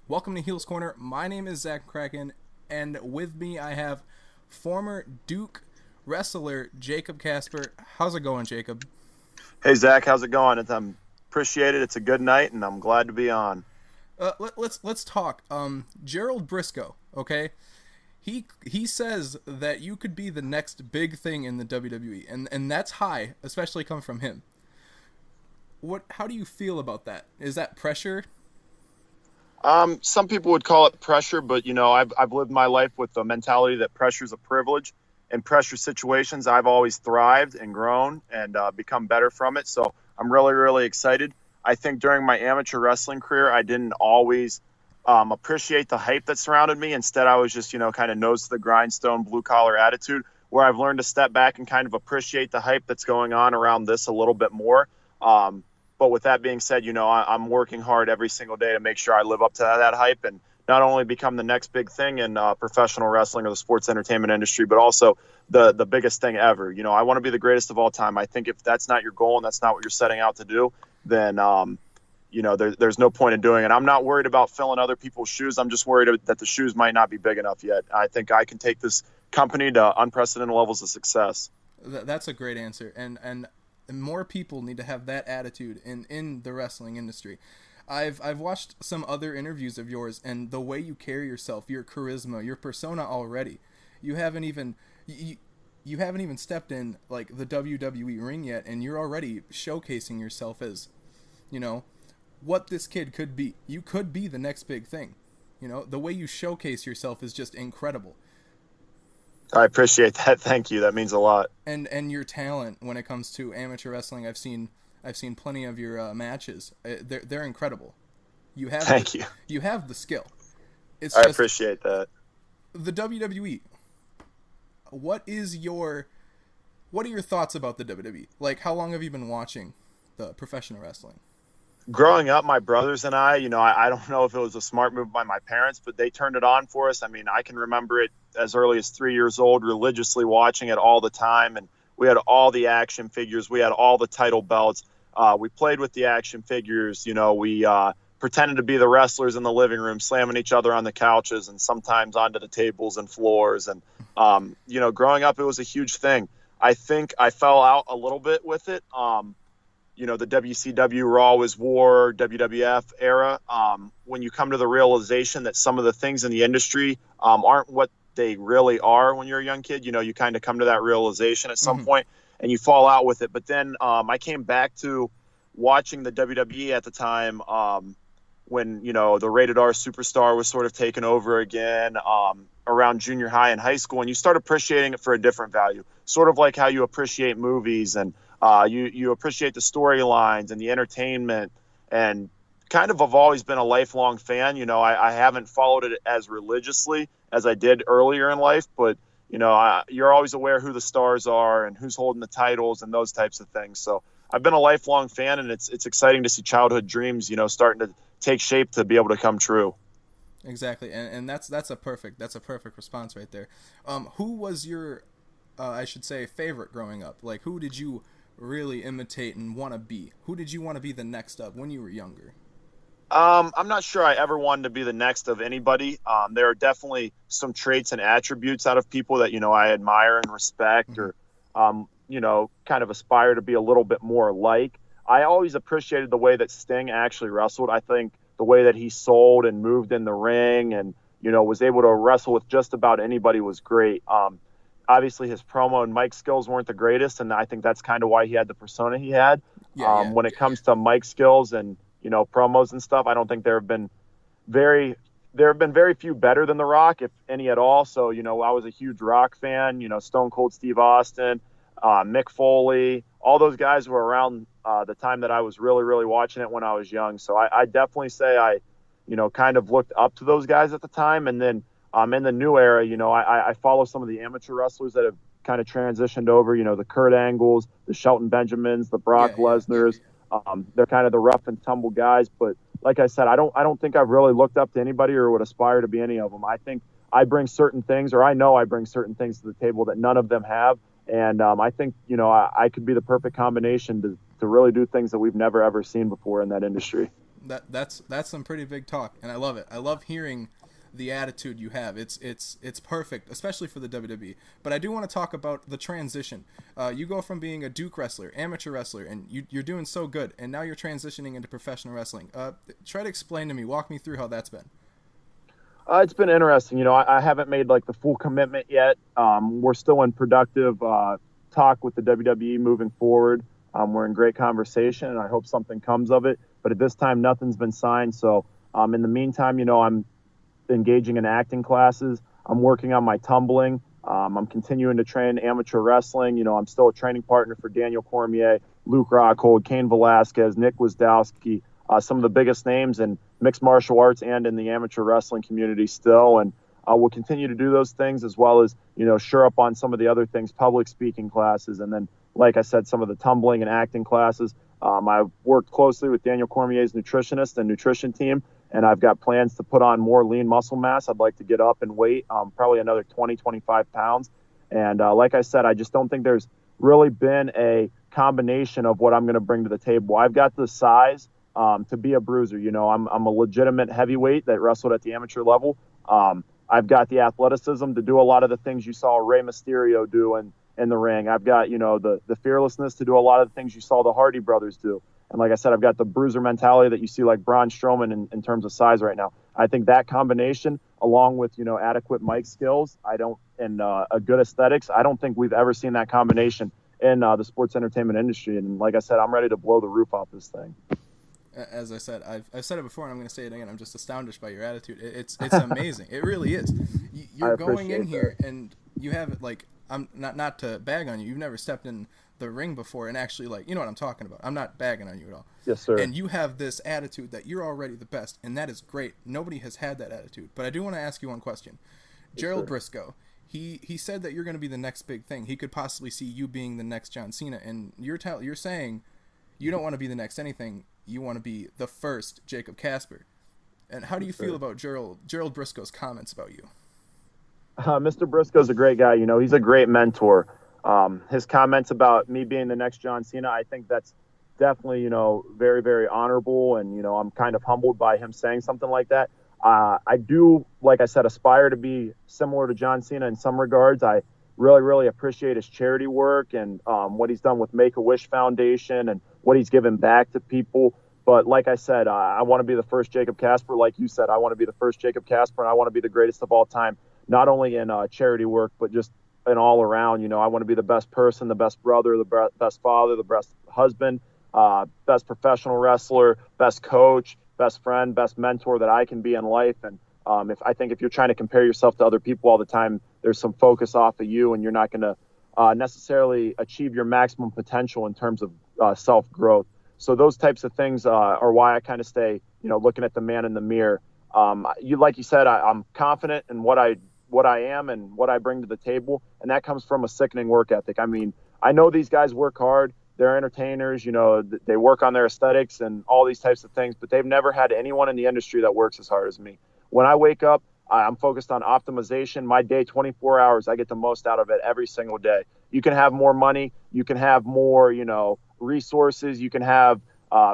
Welcome to Heels Corner. My name is Zach Kraken, and with me I have former Duke wrestler Jacob Kasper. How's it going, Jacob? Hey Zach, how's it going? I'm appreciate it. It's a good night, and I'm glad to be on. Let's talk. Gerald Brisco. Okay, he says that you could be the next big thing in the WWE, and that's high, especially coming from him. How do you feel about that? Is that pressure? Some people would call it pressure, but I've lived my life with the mentality that pressure is a privilege. In pressure situations, I've always thrived and grown and become better from it. So I'm really, really excited. I think during my amateur wrestling career, I didn't always appreciate the hype that surrounded me. Instead, I was just, kind of nose to the grindstone, blue collar attitude, where I've learned to step back and kind of appreciate the hype that's going on around this a little bit more. But with that being said, I'm working hard every single day to make sure I live up to that hype and not only become the next big thing in professional wrestling or the sports entertainment industry, but also the biggest thing ever. I want to be the greatest of all time. I think if that's not your goal and that's not what you're setting out to do, then, there's no point in doing it. I'm not worried about filling other people's shoes. I'm just worried that the shoes might not be big enough yet. I think I can take this company to unprecedented levels of success. That's a great answer, and more people need to have that attitude in the wrestling industry. I've watched some other interviews of yours, and the way you carry yourself, your charisma, your persona already. You haven't even stepped in like the WWE ring yet, and you're already showcasing yourself as, what this kid could be. You could be the next big thing. The way you showcase yourself is just incredible. I appreciate that. Thank you. That means a lot. And your talent when it comes to amateur wrestling, I've seen plenty of your matches. They're incredible. Thank you. You have the skill. I appreciate that. The WWE. What are your thoughts about the WWE? Like, how long have you been watching the professional wrestling? Growing up, my brothers and I don't know if it was a smart move by my parents, but they turned it on for us. I mean, I can remember it as early as 3 years old, religiously watching it all the time. And we had all the action figures. We had all the title belts. We played with the action figures. We pretended to be the wrestlers in the living room, slamming each other on the couches and sometimes onto the tables and floors. And, growing up, it was a huge thing. I think I fell out a little bit with it. The WCW, Raw was War, WWF era, when you come to the realization that some of the things in the industry aren't what they really are when you're a young kid, you kind of come to that realization at some point and you fall out with it. But then I came back to watching the WWE at the time when, the rated R superstar was sort of taken over again around junior high and high school. And you start appreciating it for a different value, sort of like how you appreciate movies and you appreciate the storylines and the entertainment, and kind of have always been a lifelong fan. I haven't followed it as religiously as I did earlier in life, but, you're always aware who the stars are and who's holding the titles and those types of things. So I've been a lifelong fan, and it's exciting to see childhood dreams, starting to take shape to be able to come true. Exactly. And that's a perfect response right there. Who was your, I should say, favorite growing up? Like, who did you really imitate and want to be? Who did you want to be the next of when you were younger? I'm not sure I ever wanted to be the next of anybody. There are definitely some traits and attributes out of people that, I admire and respect, or, kind of aspire to be a little bit more like. I always appreciated the way that Sting actually wrestled. I think the way that he sold and moved in the ring and, was able to wrestle with just about anybody was great. Obviously, his promo and mic skills weren't the greatest, and I think that's kind of why he had the persona he had. When it comes to mic skills and, promos and stuff, I don't think there have been very few better than The Rock, if any at all. So, I was a huge Rock fan, Stone Cold Steve Austin, Mick Foley, all those guys were around the time that I was really, really watching it when I was young. So I definitely say I, kind of looked up to those guys at the time. And then in the new era, I follow some of the amateur wrestlers that have kind of transitioned over, the Kurt Angles, the Shelton Benjamins, the Brock Lesnars. They're kind of the rough and tumble guys. But like I said, I don't think I've really looked up to anybody or would aspire to be any of them. I think I bring certain things, or I know I bring certain things to the table that none of them have. And I think, I could be the perfect combination to really do things that we've never, ever seen before in that industry. That's some pretty big talk, and I love it. I love hearing the attitude you have. It's perfect, especially for the WWE. But I do want to talk about the transition. You go from being a Duke wrestler, amateur wrestler, and you're doing so good, and now you're transitioning into professional wrestling. Try to explain to me, walk me through how that's been. It's been interesting. You know, I haven't made like the full commitment yet. We're still in productive talk with the WWE moving forward. We're in great conversation, and I hope something comes of it. But at this time, nothing's been signed. So in the meantime, you know, I'm engaging in acting classes. I'm working on my tumbling. I'm continuing to train amateur wrestling. You know, I'm still a training partner for Daniel Cormier, Luke Rockhold, Cain Velasquez, Nick Wisdowski, some of the biggest names in mixed martial arts and in the amateur wrestling community still. And we'll continue to do those things, as well as, you know, sure up on some of the other things, public speaking classes. And then, like I said, some of the tumbling and acting classes. I've worked closely with Daniel Cormier's nutritionist and nutrition team, and I've got plans to put on more lean muscle mass. I'd like to get up in weight, probably another 20, 25 pounds. And like I said, I just don't think there's really been a combination of what I'm going to bring to the table. I've got the size to be a bruiser. You know, I'm a legitimate heavyweight that wrestled at the amateur level. I've got the athleticism to do a lot of the things you saw Rey Mysterio do in the ring. I've got, you know, the fearlessness to do a lot of the things you saw the Hardy brothers do. And like I said, I've got the bruiser mentality that you see like Braun Strowman in terms of size right now. I think that combination, along with, you know, adequate mic skills, and a good aesthetics, I don't think we've ever seen that combination in the sports entertainment industry. And like I said, I'm ready to blow the roof off this thing. As I said, I've said it before, and I'm going to say it again. I'm just astonished by your attitude. It's amazing. It really is. You're going in here, and you have it like, I'm not to bag on you. You've never stepped in the ring before and actually, like, you know what I'm talking about. I'm not bagging on you at all. Yes, sir. And you have this attitude that you're already the best, and that is great. Nobody has had that attitude. But I do want to ask you one question. Yes, Gerald Brisco, he said that you're going to be the next big thing. He could possibly see you being the next John Cena, and you're saying you don't want to be the next anything. You want to be the first Jacob Kasper. And how do you feel about Gerald Brisco's comments about you? Mr. Brisco's a great guy. You know, he's a great mentor. His comments about me being the next John Cena, I think that's definitely, you know, very, very honorable. And, you know, I'm kind of humbled by him saying something like that. I do, like I said, aspire to be similar to John Cena in some regards. I really, really appreciate his charity work and what he's done with Make-A-Wish Foundation and what he's given back to people. But like I said, I want to be the first Jacob Kasper. Like you said, I want to be the first Jacob Kasper, and I want to be the greatest of all time, not only in charity work, but just in all around. You know, I want to be the best person, the best brother, the best father, the best husband, best professional wrestler, best coach, best friend, best mentor that I can be in life. And if you're trying to compare yourself to other people all the time, there's some focus off of you, and you're not going to necessarily achieve your maximum potential in terms of self-growth. So those types of things are why I kind of stay, you know, looking at the man in the mirror. Like you said, I'm confident in what I am and what I bring to the table, and that comes from a sickening work ethic. I mean, I know these guys work hard. They're entertainers, you know, they work on their aesthetics and all these types of things, but they've never had anyone in the industry that works as hard as me. When I wake up, I'm focused on optimization. My day, 24 hours, I get the most out of it every single day. You can have more money. You can have more, you know, resources. You can have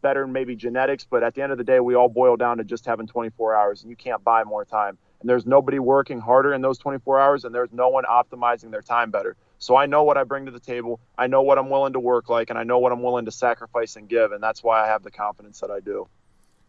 better maybe genetics. But at the end of the day, we all boil down to just having 24 hours, and you can't buy more time. And there's nobody working harder in those 24 hours, and there's no one optimizing their time better. So I know what I bring to the table. I know what I'm willing to work like, and I know what I'm willing to sacrifice and give. And that's why I have the confidence that I do.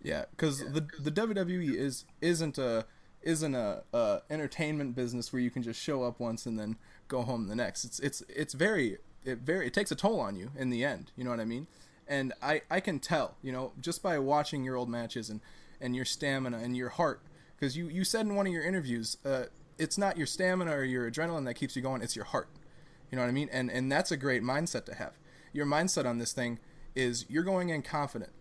Yeah, because the WWE isn't a entertainment business where you can just show up once and then go home the next. It takes a toll on you in the end. You know what I mean? And I can tell, you know, just by watching your old matches and your stamina and your heart, because you said in one of your interviews, it's not your stamina or your adrenaline that keeps you going, it's your heart. You know what I mean? And that's a great mindset to have. Your mindset on this thing is you're going in confident.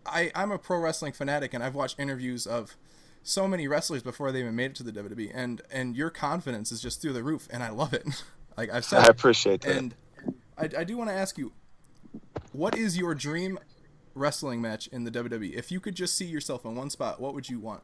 I'm a pro wrestling fanatic, and I've watched interviews of so many wrestlers before they even made it to the WWE, and your confidence is just through the roof, and I love it. Like I've said, I appreciate that. And I do want to ask you, what is your dream wrestling match in the WWE? If you could just see yourself in one spot, what would you want?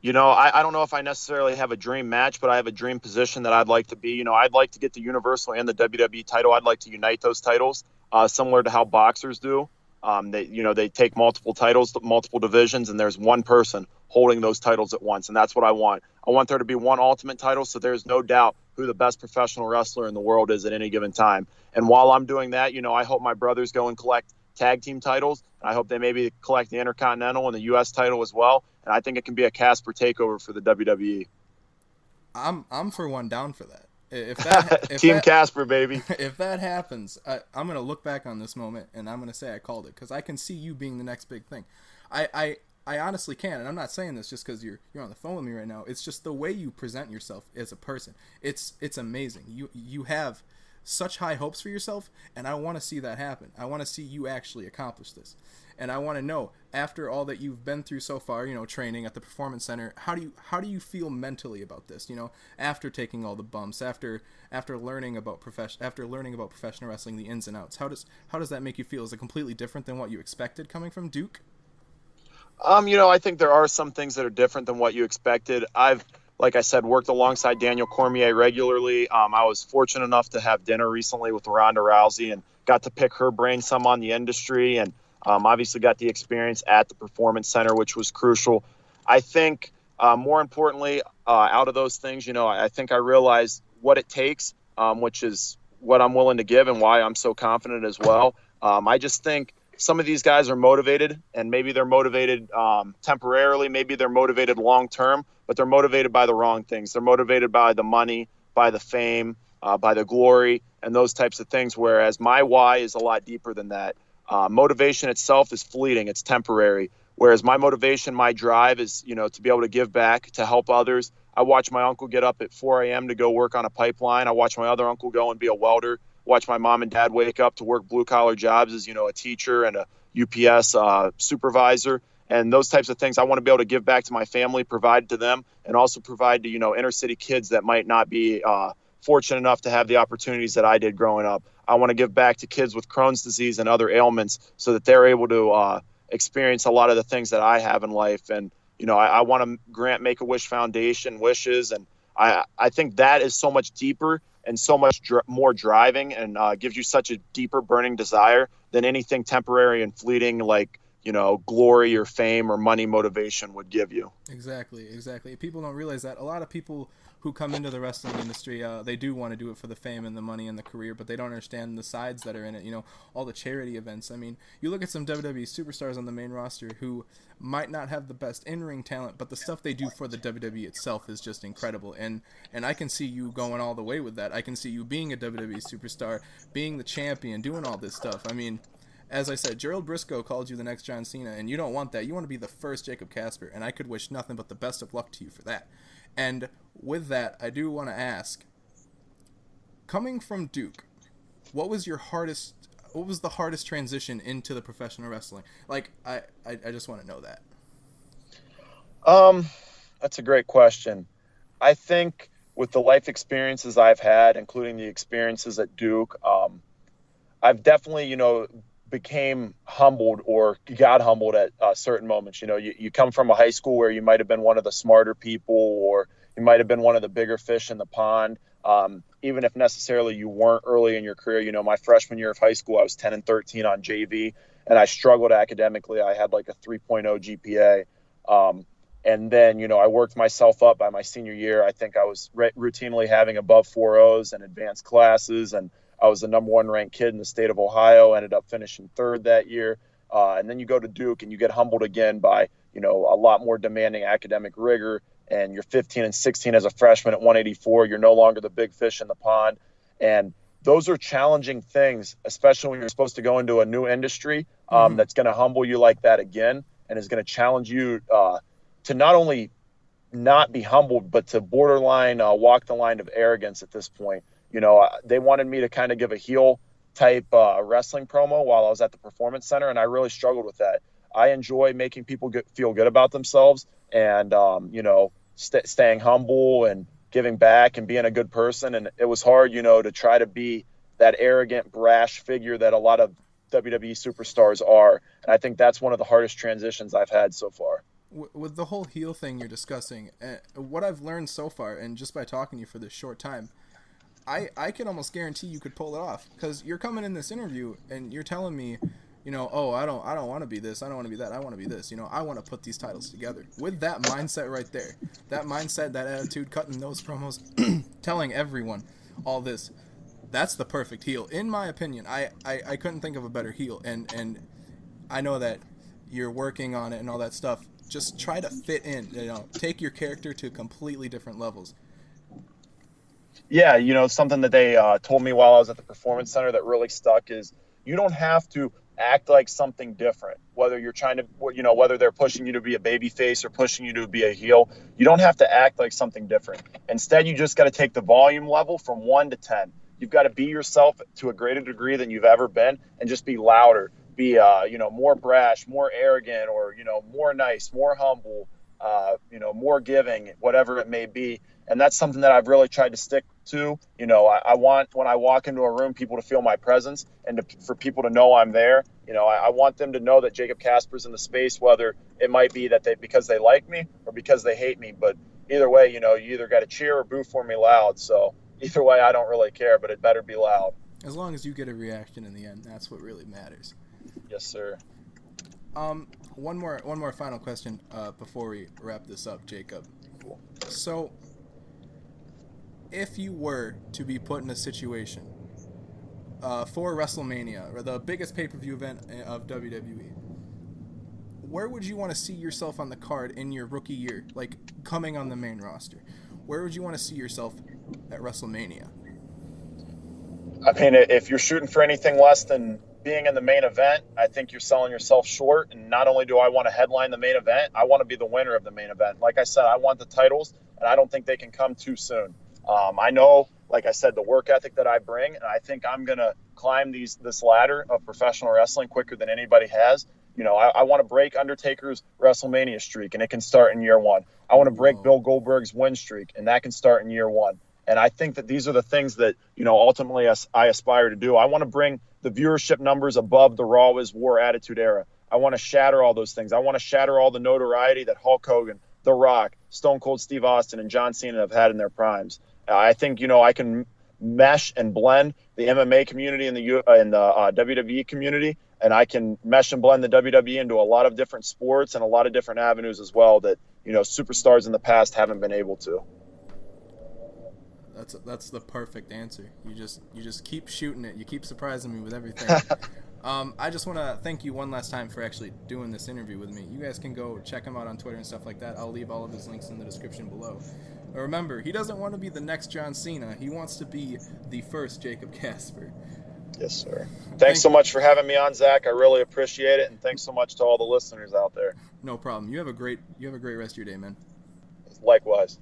You know, I don't know if I necessarily have a dream match, but I have a dream position that I'd like to be. You know, I'd like to get the Universal and the WWE title. I'd like to unite those titles, similar to how boxers do. They take multiple titles, multiple divisions, and there's one person holding those titles at once, and that's what I want. I want there to be one ultimate title, so there's no doubt who the best professional wrestler in the world is at any given time. And while I'm doing that, I hope my brothers go and collect tag team titles, and I hope they maybe collect the Intercontinental and the U.S. title as well. And I think it can be a Kasper takeover for the WWE. I'm for one down for that. If Team Kasper, baby. If that happens, I'm gonna look back on this moment and I'm gonna say I called it, because I can see you being the next big thing. I honestly can, and I'm not saying this just because you're on the phone with me right now. It's just the way you present yourself as a person. It's amazing. You have such high hopes for yourself, and I want to see that happen. I want to see you actually accomplish this. And I want to know, after all that you've been through so far, training at the Performance Center, how do you feel mentally about this? After taking all the bumps, after learning about professional wrestling, the ins and outs. How does that make you feel? Is it completely different than what you expected coming from Duke? I think there are some things that are different than what you expected. I've, like I said, worked alongside Daniel Cormier regularly. I was fortunate enough to have dinner recently with Ronda Rousey and got to pick her brain some on the industry, and obviously got the experience at the Performance Center, which was crucial. I think more importantly, out of those things, I think I realized what it takes, which is what I'm willing to give and why I'm so confident as well. I just think some of these guys are motivated, and maybe they're motivated temporarily, maybe they're motivated long term, but they're motivated by the wrong things. They're motivated by the money, by the fame, by the glory, and those types of things, whereas my why is a lot deeper than that. Motivation itself is fleeting. It's temporary. Whereas my motivation, my drive is, to be able to give back, to help others. I watch my uncle get up at 4 a.m. to go work on a pipeline. I watch my other uncle go and be a welder. Watch my mom and dad wake up to work blue-collar jobs as, a teacher and a UPS supervisor. And those types of things I want to be able to give back to my family, provide to them, and also provide to, inner city kids that might not be fortunate enough to have the opportunities that I did growing up. I want to give back to kids with Crohn's disease and other ailments so that they're able to experience a lot of the things that I have in life. And, I want to grant Make-A-Wish Foundation wishes. And I think that is so much deeper and so much more driving, and gives you such a deeper burning desire than anything temporary and fleeting like, glory or fame or money motivation would give you. Exactly. People don't realize that. A lot of people who come into the wrestling industry, they do want to do it for the fame and the money and the career, but they don't understand the sides that are in it, all the charity events. I mean, you look at some WWE superstars on the main roster who might not have the best in-ring talent, but the stuff they do for the WWE itself is just incredible, and I can see you going all the way with that. I can see you being a WWE superstar, being the champion, doing all this stuff. I mean, as I said, Gerald Brisco called you the next John Cena, and you don't want that. You want to be the first Jacob Kasper, and I could wish nothing but the best of luck to you for that. And with that, I do want to ask, coming from Duke, what was the hardest transition into the professional wrestling? Like, I just want to know that. That's a great question. I think with the life experiences I've had, including the experiences at Duke, I've definitely, became humbled or got humbled at certain moments. You come from a high school where you might have been one of the smarter people, or you might have been one of the bigger fish in the pond. Even if necessarily you weren't early in your career. My freshman year of high school, I was 10-13 on JV, and I struggled academically. I had like a 3.0 GPA. And then, I worked myself up by my senior year. I think I was routinely having above 4.0s in advanced classes, and I was the number one ranked kid in the state of Ohio, ended up finishing third that year. And then you go to Duke and you get humbled again by, a lot more demanding academic rigor, and you're 15-16 as a freshman at 184. You're no longer the big fish in the pond. And those are challenging things, especially when you're supposed to go into a new industry that's going to humble you like that again, and is going to challenge you to not only not be humbled, but to borderline walk the line of arrogance at this point. They wanted me to kind of give a heel type wrestling promo while I was at the Performance Center, and I really struggled with that. I enjoy making people feel good about themselves, and staying humble and giving back and being a good person. And it was hard, to try to be that arrogant, brash figure that a lot of WWE superstars are. And I think that's one of the hardest transitions I've had so far. With the whole heel thing you're discussing, what I've learned so far, and just by talking to you for this short time, I can almost guarantee you could pull it off, because you're coming in this interview and you're telling me, you know, oh, I don't want to be this, I don't want to be that, I want to be this. You know, I want to put these titles together. With that mindset right there, that mindset, that attitude, cutting those promos, telling everyone all this, that's the perfect heel, in my opinion. I couldn't think of a better heel, and I know that you're working on it and all that stuff. Just try to fit in, you know, take your character to completely different levels. Yeah, you know, something that they told me while I was at the Performance Center that really stuck is you don't have to act like something different. Whether you're trying to, you know, whether they're pushing you to be a baby face or pushing you to be a heel, you don't have to act like something different. Instead, you just got to take the volume level from 1 to 10. You've got to be yourself to a greater degree than you've ever been, and just be louder, be, you know, more brash, more arrogant, or, you know, more nice, more humble, you know, more giving, whatever it may be. And that's something that I've really tried to stick to. You know, I want, when I walk into a room, people to feel my presence, and for people to know I'm there. You know, I want them to know that Jacob Kasper's in the space, whether it might be that because they like me or because they hate me. But either way, you know, you either got to cheer or boo for me loud. So either way, I don't really care, but it better be loud. As long as you get a reaction in the end, that's what really matters. Yes, sir. One more final question before we wrap this up, Jacob. Cool. So, if you were to be put in a situation for WrestleMania, or the biggest pay-per-view event of WWE, where would you want to see yourself on the card in your rookie year, like coming on the main roster? Where would you want to see yourself at WrestleMania? I mean, if you're shooting for anything less than being in the main event, I think you're selling yourself short. And not only do I want to headline the main event, I want to be the winner of the main event. Like I said, I want the titles, and I don't think they can come too soon. I know, like I said, the work ethic that I bring, and I think I'm going to climb this ladder of professional wrestling quicker than anybody has. You know, I want to break Undertaker's WrestleMania streak, and it can start in year 1. I want to break Bill Goldberg's win streak, and that can start in year 1. And I think that these are the things that, you know, ultimately I aspire to do. I want to bring the viewership numbers above the Raw is War Attitude Era. I want to shatter all those things. I want to shatter all the notoriety that Hulk Hogan, The Rock, Stone Cold Steve Austin, and John Cena have had in their primes. I think, you know, I can mesh and blend the MMA community and the WWE community, and I can mesh and blend the WWE into a lot of different sports and a lot of different avenues as well that, you know, superstars in the past haven't been able to. That's the perfect answer. You just keep shooting it. You keep surprising me with everything. I just want to thank you one last time for actually doing this interview with me. You guys can go check him out on Twitter and stuff like that. I'll leave all of his links in the description below. But remember, he doesn't want to be the next John Cena. He wants to be the first Jacob Kasper. Yes, sir. Thanks so much for having me on, Zach. I really appreciate it, and thanks so much to all the listeners out there. No problem. You have a great rest of your day, man. Likewise.